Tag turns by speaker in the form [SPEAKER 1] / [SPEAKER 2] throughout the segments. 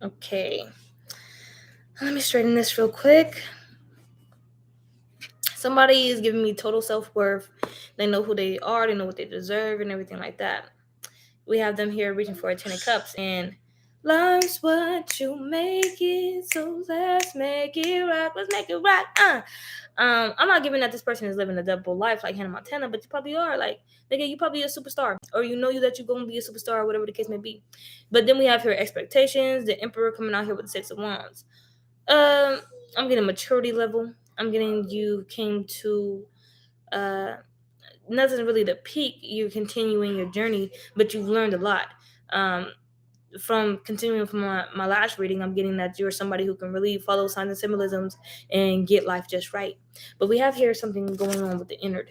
[SPEAKER 1] Okay. Let me straighten this real quick. Somebody is giving me total self-worth. They know who they are, they know what they deserve, and everything like that. We have them here reaching for a 10 of cups, and life's what you make it, so let's make it right. Let's make it right. I'm not giving that this person is living a double life like Hannah Montana, but you probably are. Like, nigga, you probably a superstar, or you know you that you're gonna be a superstar, or whatever the case may be. But then we have here expectations. The Emperor coming out here with the Six of Wands. Um, I'm getting maturity level. I'm getting you came to uh nothing really the peak. You're continuing your journey, but you've learned a lot. Um, from continuing from my last reading, I'm getting that you're somebody who can really follow signs and symbolisms and get life just right. But we have here something going on with the inner.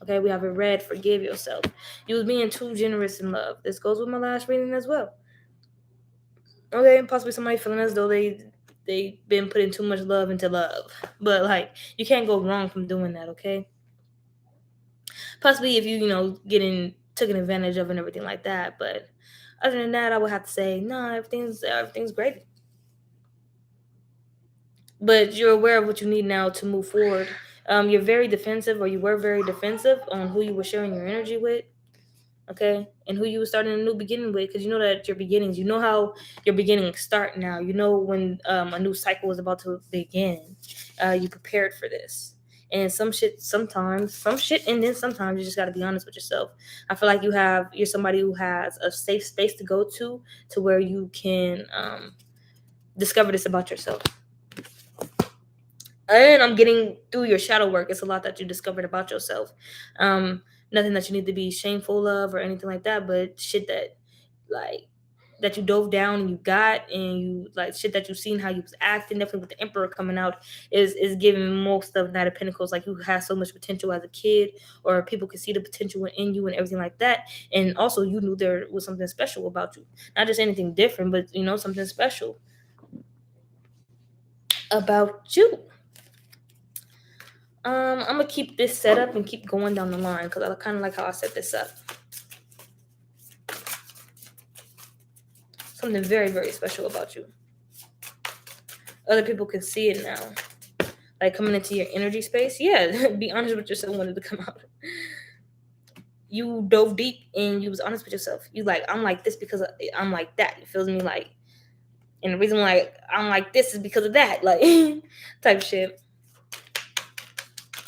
[SPEAKER 1] Okay, we have a red, forgive yourself. You was being too generous in love. This goes with my last reading as well. Okay, possibly somebody feeling as though they've been putting too much love into love. But like you can't go wrong from doing that, okay? Possibly if getting taken advantage of and everything like that. But other than that, I would have to say, no, everything's great. But you're aware of what you need now to move forward. You're very defensive, or you were very defensive on who you were sharing your energy with, okay, and who you were starting a new beginning with, because you know that your beginnings, you know how your beginnings start now. You know when a new cycle is about to begin. You prepared for this. And some shit, and then sometimes you just got to be honest with yourself. I feel like you're somebody who has a safe space to go to where you can discover this about yourself. And I'm getting through your shadow work. It's a lot that you discovered about yourself. Um, Nothing that you need to be shameful of or anything like that, but shit that like that you dove down and you got, and you like shit that you've seen how you was acting. Definitely with the Emperor coming out is giving most of Knight of Pentacles, like you had so much potential as a kid, or people could see the potential in you and everything like that. And also you knew there was something special about you, not just anything different, but something special about you. I'm gonna keep this set up and keep going down the line because I kind of like how I set this up. Something very, very special about you. Other people can see it now, like coming into your energy space. Yeah, be honest with yourself when it to come out. You dove deep and you was honest with yourself. You like, I'm like this because I'm like that. It feels me like, and the reason why I'm like this is because of that, like type shit.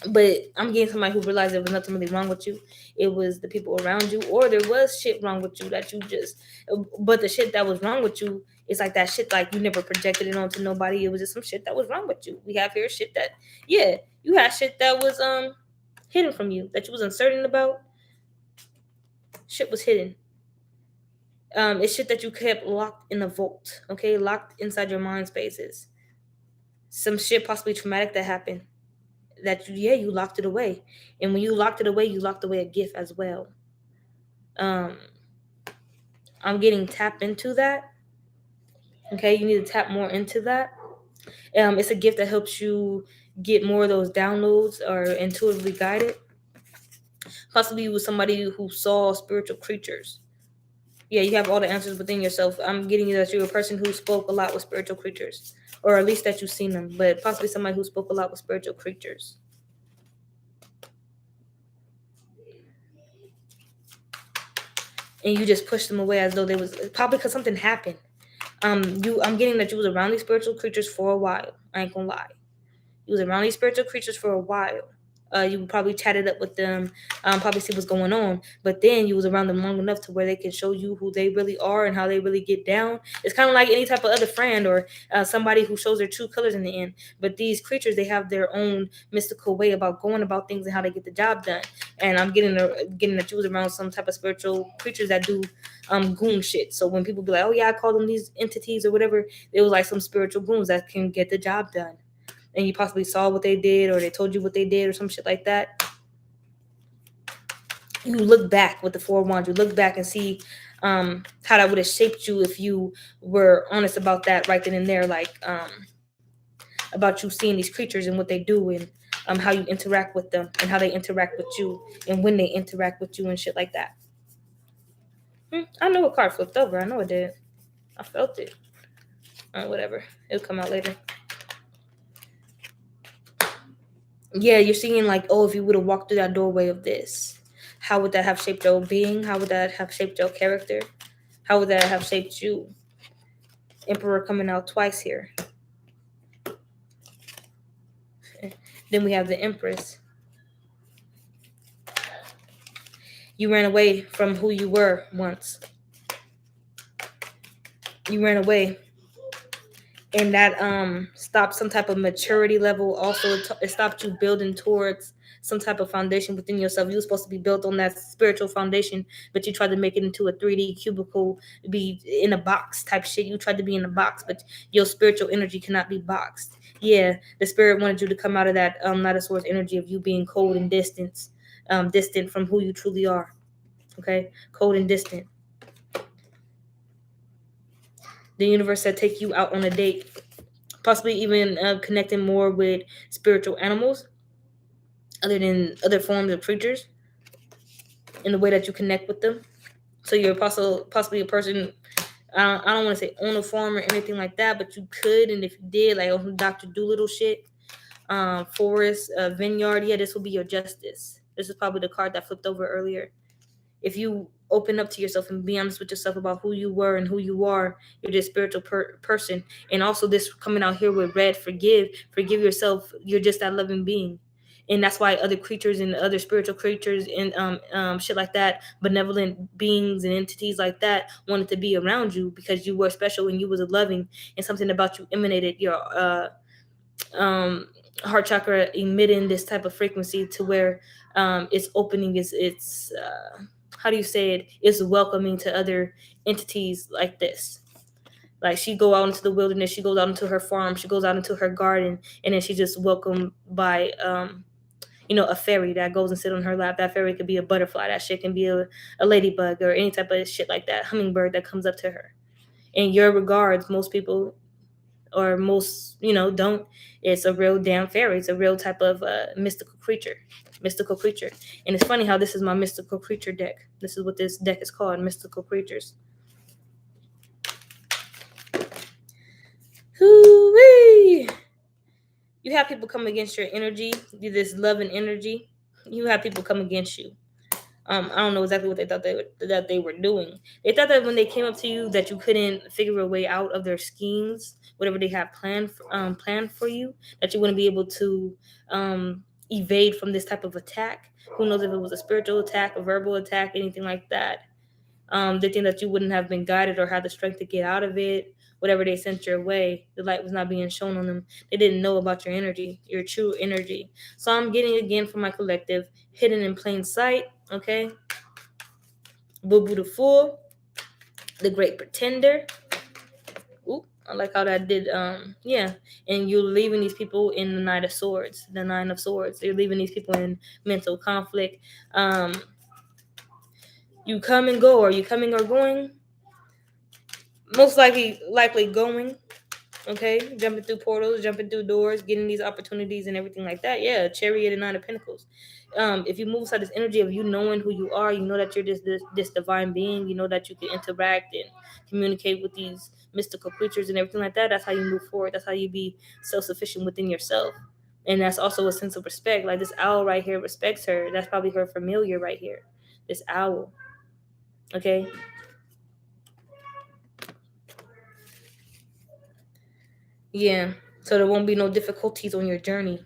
[SPEAKER 1] But I'm getting somebody who realized there was nothing really wrong with you. It was the people around you, or there was shit wrong with you that you just. But the shit that was wrong with you is like that shit like you never projected it onto nobody. It was just some shit that was wrong with you. We have here shit that, yeah, you had shit that was hidden from you, that you was uncertain about. Shit was hidden. It's shit that you kept locked in a vault. Okay, locked inside your mind spaces. Some shit possibly traumatic that happened, that you locked it away. And when you locked it away, you locked away a gift as well. um I'm getting tapped into that. Okay, you need to tap more into that. It's a gift that helps you get more of those downloads or intuitively guided. Possibly with somebody who saw spiritual creatures. Yeah, you have all the answers within yourself. I'm getting you that you're a person who spoke a lot with spiritual creatures, or at least that you've seen them, but possibly somebody who spoke a lot with spiritual creatures. And you just pushed them away as though they was probably because something happened. I'm getting that you was around these spiritual creatures for a while. I ain't gonna lie. You was around these spiritual creatures for a while. You probably chatted up with them, probably see what's going on. But then you was around them long enough to where they can show you who they really are and how they really get down. It's kind of like any type of other friend, or somebody who shows their true colors in the end. But these creatures, they have their own mystical way about going about things and how they get the job done. And I'm getting that you was around some type of spiritual creatures that do goon shit. So when people be like, oh yeah, I call them these entities or whatever, it was like some spiritual goons that can get the job done. And you possibly saw what they did, or they told you what they did, or some shit like that. You look back with the Four of Wands. You look back and see how that would have shaped you if you were honest about that right then and there, like about you seeing these creatures and what they do, and how you interact with them and how they interact with you and when they interact with you and shit like that. I know a card flipped over. I know it did. I felt it. Whatever. It'll come out later. Yeah, you're seeing like, oh, if you would have walked through that doorway of this, how would that have shaped your being? How would that have shaped your character? How would that have shaped you? Emperor coming out twice here. Then we have the Empress. You ran away from who you were once. You ran away, and that stopped some type of maturity level. Also, it stopped you building towards some type of foundation within yourself. You were supposed to be built on that spiritual foundation, but you tried to make it into a 3D cubicle, be in a box type shit. You tried to be in a box, but your spiritual energy cannot be boxed. Yeah, the spirit wanted you to come out of that Knight of Swords energy of you being cold and distant from who you truly are. Okay, cold and distant. The universe said take you out on a date, possibly even connecting more with spiritual animals other than other forms of creatures in the way that you connect with them. So you're possibly a person, I don't want to say own a farm or anything like that, but you could, and if you did, like on Dr. Doolittle shit, forest, vineyard, yeah, this will be your justice. This is probably the card that flipped over earlier. If you open up to yourself and be honest with yourself about who you were and who you are, you're this spiritual person. And also this coming out here with red, forgive yourself. You're just that loving being. And that's why other creatures and other spiritual creatures and shit like that, benevolent beings and entities like that wanted to be around you because you were special and you was loving, and something about you emanated your heart chakra emitting this type of frequency to where it's opening, it's how do you say it? It's welcoming to other entities like this. Like she go out into the wilderness, she goes out into her farm, she goes out into her garden, and then she just welcomed by a fairy that goes and sit on her lap. That fairy could be a butterfly. That shit can be a ladybug or any type of shit like that. Hummingbird that comes up to her. In your regards, most people or most, don't. It's a real damn fairy. It's a real type of mystical creature. And it's funny how this is my mystical creature deck. This is what this deck is called, mystical creatures. Hoo-wee! You have people come against your energy, this loving energy. You have people come against you. I don't know exactly what they thought they were doing. They thought that when they came up to you that you couldn't figure a way out of their schemes, whatever they have planned for you, that you wouldn't be able to evade from this type of attack. Who knows if it was a spiritual attack, a verbal attack, anything like that. They think that you wouldn't have been guided or had the strength to get out of it. Whatever they sent your way, the light was not being shown on them. They didn't know about your energy, your true energy. So I'm getting again from my collective, hidden in plain sight. Okay. Bubu the Fool, the Great Pretender. Ooh, I like how that did. Yeah. And you're leaving these people in the Nine of Swords. You're leaving these people in mental conflict. You come and go. Are you coming or going? Most likely going. Okay, jumping through portals, jumping through doors, getting these opportunities and everything like that. Yeah, Chariot and Nine of Pentacles. If you move inside this energy of you knowing who you are, you know that you're this divine being. You know that you can interact and communicate with these mystical creatures and everything like that. That's how you move forward. That's how you be self-sufficient within yourself. And that's also a sense of respect. Like this owl right here respects her. That's probably her familiar right here. This owl. Okay. Yeah. So there won't be no difficulties on your journey.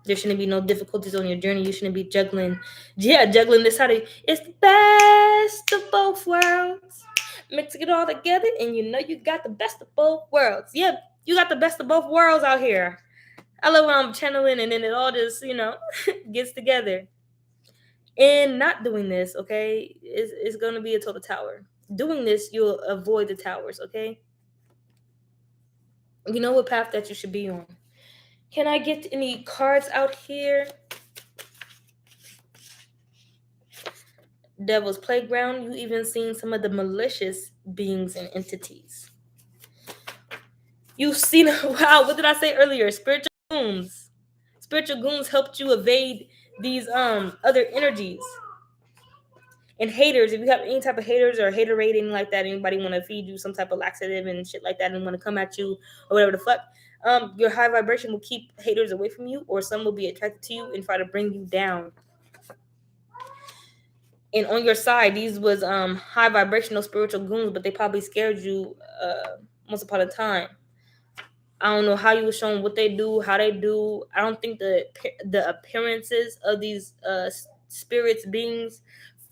[SPEAKER 1] There shouldn't be no difficulties on your journey. You shouldn't be juggling. Yeah, juggling this. It's the best of both worlds. Mixing it all together, and you know you got the best of both worlds. Yeah, you got the best of both worlds out here. I love when I'm channeling, and then it all just, gets together. And not doing this, okay, is going to be a total tower. Doing this, you'll avoid the towers, okay? You know what path that you should be on. Can I get any cards out here? Devil's Playground. You even seen some of the malicious beings and entities. You've seen, wow, what did I say earlier? Spiritual goons. Spiritual goons helped you evade these other energies. And haters, if you have any type of haters or hater rating like that, anybody want to feed you some type of laxative and shit like that and want to come at you or whatever the fuck, your high vibration will keep haters away from you, or some will be attracted to you and try to bring you down. And on your side, these was high vibrational spiritual goons, but they probably scared you once upon a time. I don't know how you were shown what they do, how they do. I don't think the appearances of these spirits, beings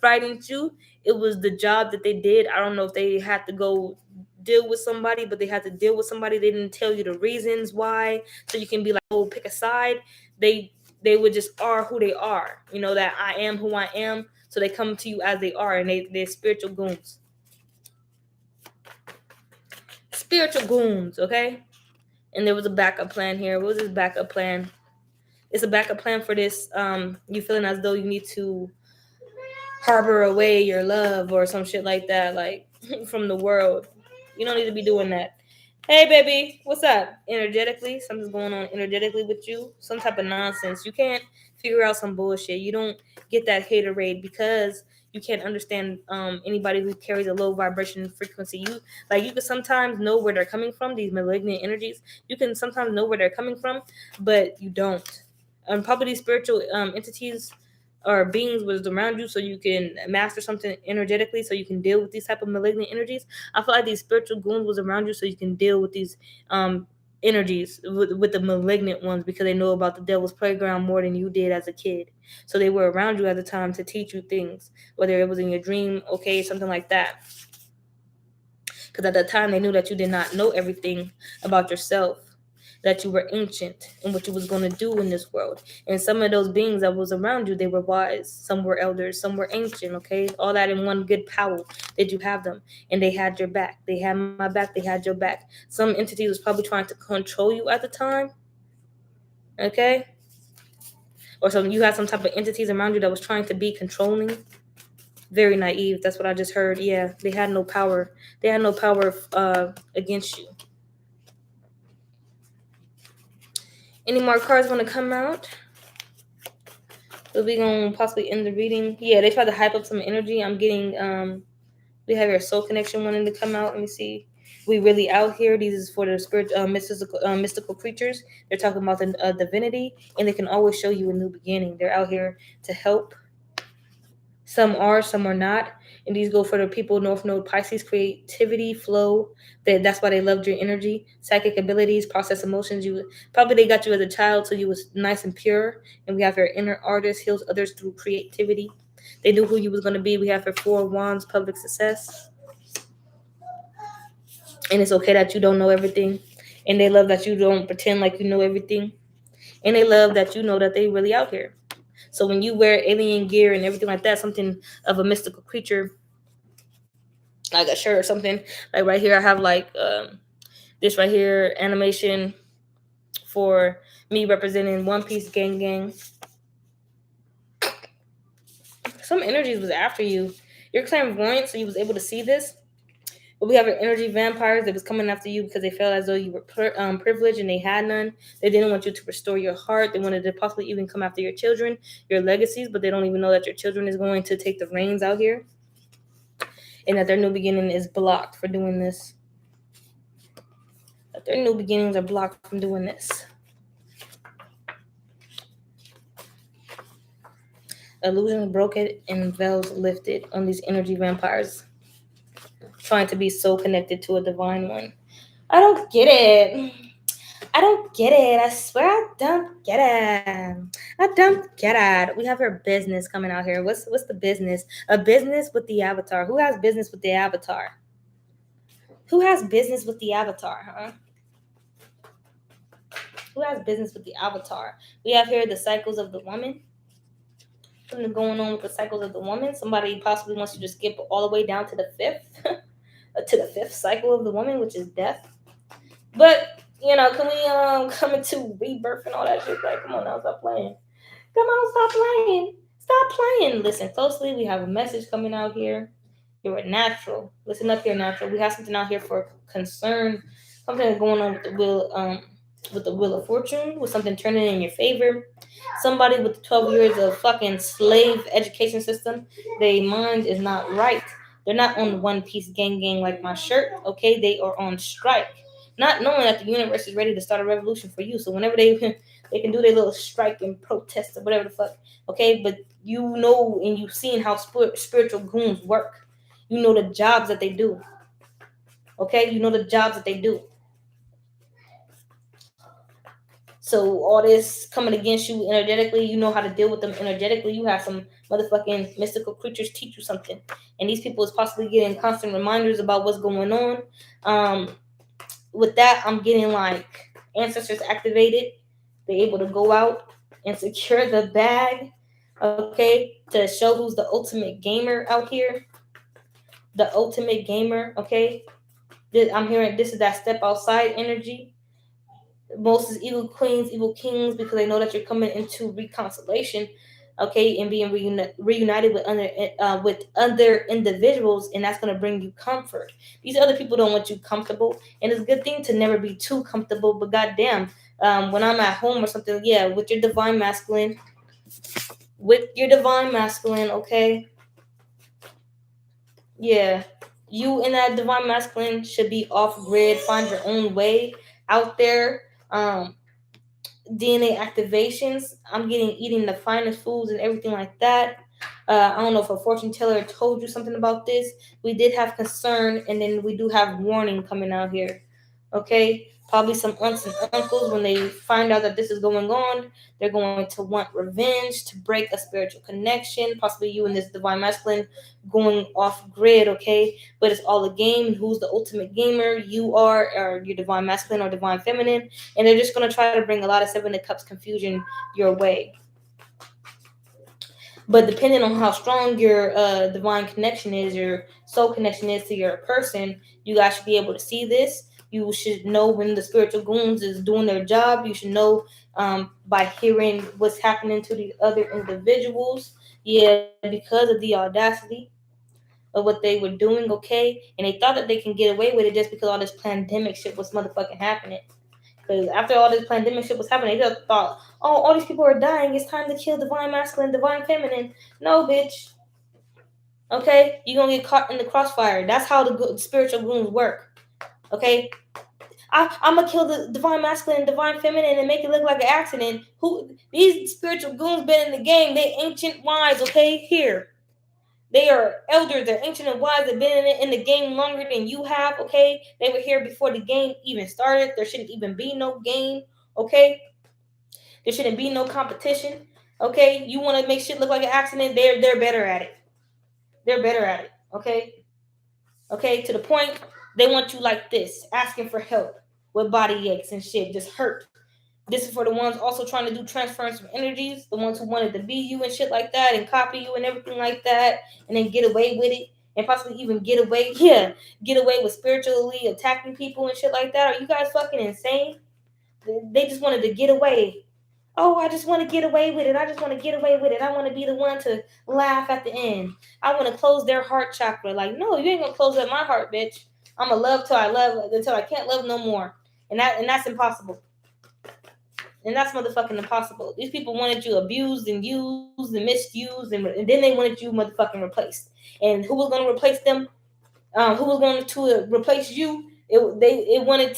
[SPEAKER 1] fighting you. It was the job that they did. I don't know if they had to go deal with somebody, but they had to deal with somebody. They didn't tell you the reasons why, so you can be like, oh, pick a side. They would just are who they are. You know that I am who I am. So they come to you as they are, and they're spiritual goons. Spiritual goons, okay? And there was a backup plan here. What was this backup plan? It's a backup plan for this. You feeling as though you need to harbor away your love or some shit like that, like from the world. You don't need to be doing that. Hey, baby, what's up? Energetically, something's going on energetically with you. Some type of nonsense. You can't figure out some bullshit. You don't get that haterade because you can't understand anybody who carries a low vibration frequency. You can sometimes know where they're coming from. These malignant energies, you can sometimes know where they're coming from, but you don't. Probably these spiritual entities or beings was around you so you can master something energetically, so you can deal with these type of malignant energies. I feel like these spiritual goons was around you so you can deal with these energies, with the malignant ones, because they know about the devil's playground more than you did as a kid. So they were around you at the time to teach you things, whether it was in your dream, okay, something like that. Because at the time they knew that you did not know everything about yourself, that you were ancient and what you was going to do in this world. And some of those beings that was around you, they were wise. Some were elders, some were ancient, okay? All that in one good power. Did you have them? And they had your back. They had my back, they had your back. Some entity was probably trying to control you at the time, okay? Or some you had some type of entities around you that was trying to be controlling. Very naive. That's what I just heard. Yeah, they had no power. They had no power against you. Any more cards want to come out? So we gonna possibly end the reading. Yeah, they tried to hype up some energy. I'm getting we have your soul connection wanting to come out. Let me see. We really out here. These is for the spirit, mystical creatures. They're talking about the divinity, and they can always show you a new beginning. They're out here to help. Some are, some are not. And these go for the people, North Node Pisces, creativity, flow. That's why they loved your energy, psychic abilities, process emotions. You probably they got you as a child, so you was nice and pure. And we have your inner artist, heals others through creativity. They knew who you was gonna be. We have your 4 Wands, public success. And it's okay that you don't know everything. And they love that you don't pretend like you know everything. And they love that you know that they really out here. So when you wear alien gear and everything like that, something of a mystical creature, like a shirt or something, like right here I have like this right here animation for me representing One Piece gang. Some energies was after you. You're clairvoyant, so you was able to see this. But we have your energy vampires that was coming after you because they felt as though you were privileged and they had none. They didn't want you to restore your heart. They wanted to possibly even come after your children, your legacies, but they don't even know that your children is going to take the reins out here, and that their new beginning is blocked for doing this. That their new beginnings are blocked from doing this. Illusions broken and veils lifted on these energy vampires, trying to be so connected to a divine one. I don't get it. I don't get it. I swear I don't get it. I don't get it. We have our business coming out here. What's the business? A business with the avatar. Who has business with the avatar? Who has business with the avatar, huh? Who has business with the avatar? We have here the cycles of the woman. Something going on with the cycles of the woman. Somebody possibly wants you to skip all the way down to the 5th. To the 5th cycle of the woman, which is death. But can we come into rebirth and all that shit? Like, come on now, stop playing. Come on, stop playing. Stop playing. Listen closely. We have a message coming out here. You're a natural. Listen up here, natural. We have something out here for concern. Something going on with the will. with the Wheel of Fortune, with something turning in your favor. Somebody with 12 years of fucking slave education system, their mind is not right. They're not on One Piece gang like my shirt, okay? They are on strike. Not knowing that the universe is ready to start a revolution for you. So whenever they they can do their little strike and protest or whatever the fuck, okay? But you know and you've seen how spiritual goons work. You know the jobs that they do, okay? You know the jobs that they do. So all this coming against you energetically, you know how to deal with them energetically. You have some motherfucking mystical creatures teach you something, and these people is possibly getting constant reminders about what's going on. With that, I'm getting like ancestors activated. They're able to go out and secure the bag, okay, to show who's the ultimate gamer out here. The ultimate gamer, okay. I'm hearing this is that step outside energy. Most is evil queens, evil kings, because they know that you're coming into reconciliation, okay, and being reunited with other individuals, and that's gonna bring you comfort. These other people don't want you comfortable, and it's a good thing to never be too comfortable. But goddamn, when I'm at home or something, yeah, with your divine masculine, okay, yeah, you and that divine masculine should be off grid, find your own way out there. DNA activations. I'm getting eating the finest foods and everything like that. I don't know if a fortune teller told you something about this. We did have concern, and then we do have warning coming out here. Okay, probably some aunts and uncles, when they find out that this is going on, they're going to want revenge to break a spiritual connection. Possibly you and this divine masculine going off grid. Okay, but it's all a game. Who's the ultimate gamer? You are, or your divine masculine or divine feminine, and they're just going to try to bring a lot of Seven of Cups confusion your way. But depending on how strong your divine connection is, your soul connection is to your person, you guys should be able to see this. You should know when the spiritual goons is doing their job. You should know by hearing what's happening to the other individuals. Yeah, because of the audacity of what they were doing, okay? And they thought that they can get away with it just because all this pandemic shit was motherfucking happening. Because after all this pandemic shit was happening, they just thought, oh, all these people are dying. It's time to kill divine masculine, divine feminine. No, bitch. Okay? You're going to get caught in the crossfire. That's how the spiritual goons work. Okay? I'm going to kill the divine masculine and divine feminine and make it look like an accident. These spiritual goons been in the game. They ancient wise, okay? Here. They are elders, they're ancient and wise, they've been in the game longer than you have, okay? They were here before the game even started. There shouldn't even be no game, okay? There shouldn't be no competition, okay? You want to make shit look like an accident, they're better at it. They're better at it, okay? Okay, to the point, they want you like this, asking for help with body aches and shit, just hurt. This is for the ones also trying to do transference of energies, the ones who wanted to be you and shit like that and copy you and everything like that, and then get away with it and possibly even get away with spiritually attacking people and shit like that. Are you guys fucking insane? They just wanted to get away. Oh, I just want to get away with it. I just want to get away with it. I want to be the one to laugh at the end. I want to close their heart chakra. Like, no, you ain't gonna close up my heart, bitch. I'ma love till I can't love no more. And that's impossible. And that's motherfucking impossible. These people wanted you abused and used and misused, and then they wanted you motherfucking replaced. And who was going to replace them? Who was going to replace you? They wanted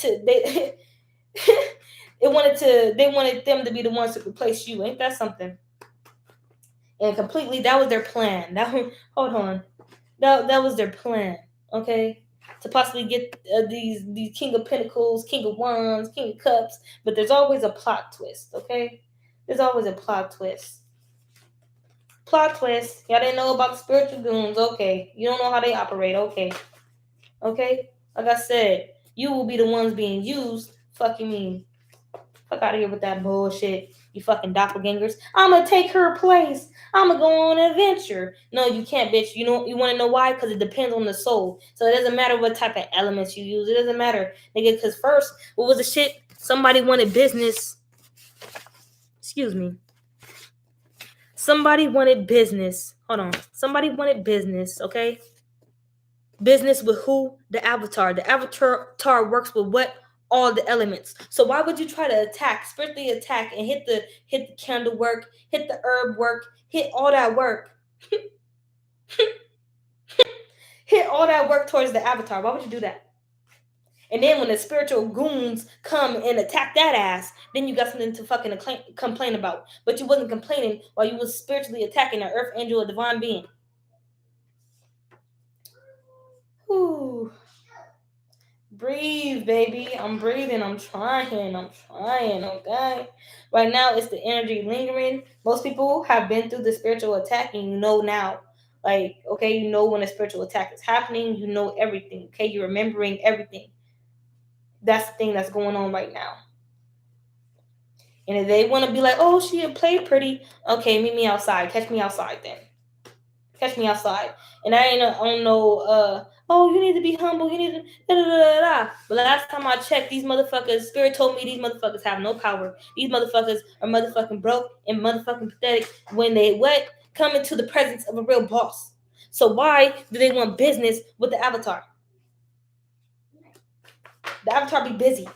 [SPEAKER 1] them to be the ones to replace you. Ain't that something? And completely, that was their plan. Hold on, that was their plan. Okay, to possibly get these King of Pentacles, King of Wands, King of Cups. But there's always a plot twist, okay? There's always a plot twist. Plot twist. Y'all didn't know about the spiritual goons, okay? You don't know how they operate, okay? Okay? Like I said, you will be the ones being used. Fuck you mean? Fuck out of here with that bullshit. You fucking doppelgangers. I'ma take her place. I'ma go on an adventure. No, you can't, bitch. You want to know why? Because it depends on the soul. So it doesn't matter what type of elements you use. It doesn't matter, nigga. Because first, what was the shit? Somebody wanted business. Excuse me. Somebody wanted business. Hold on. Somebody wanted business, okay? Business with who? The avatar. The avatar works with what? all the elements. So why would you try to spiritually attack, and hit the candle work, hit the herb work, hit all that work, hit all that work towards the avatar? Why would you do that? And then when the spiritual goons come and attack that ass, then you got something to fucking complain about. But you wasn't complaining while you was spiritually attacking an earth angel, a divine being. Whew. Breathe, baby. I'm breathing. I'm trying. Okay? Right now, it's the energy lingering. Most people have been through the spiritual attack, and you know now. Like, okay, you know when a spiritual attack is happening. You know everything. Okay? You're remembering everything. That's the thing that's going on right now. And if they want to be like, oh, she play pretty, okay, meet me outside. Catch me outside then. Catch me outside. And I ain't on no, oh, you need to be humble. You need to da-da-da-da-da. But last time I checked, these motherfuckers, Spirit told me these motherfuckers have no power. These motherfuckers are motherfucking broke and motherfucking pathetic when they come into the presence of a real boss. So why do they want business with the avatar? The avatar be busy.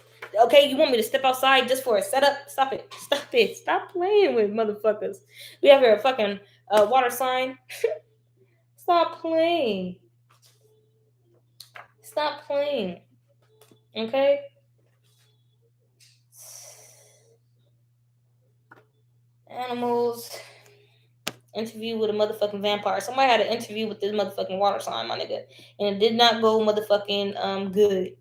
[SPEAKER 1] Okay, you want me to step outside just for a setup? Stop it. Stop playing with motherfuckers. We have here a fucking water sign. Stop playing. Stop playing. Okay? Animals. Interview with a motherfucking vampire. Somebody had an interview with this motherfucking water sign, my nigga. And it did not go motherfucking good.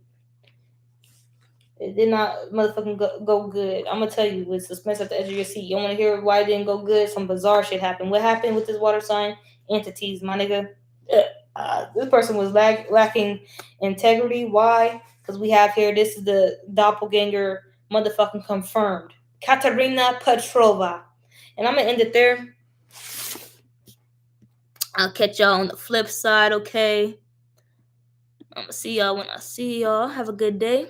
[SPEAKER 1] It did not motherfucking go good. I'm gonna tell you, with suspense at the edge of your seat. You want to hear why it didn't go good? Some bizarre shit happened. What happened with this water sign? Entities, my nigga. This person was lacking integrity. Why? Because we have here, this is the doppelganger motherfucking confirmed. Katerina Petrova. And I'm gonna end it there. I'll catch y'all on the flip side, okay? I'm gonna see y'all when I see y'all. Have a good day.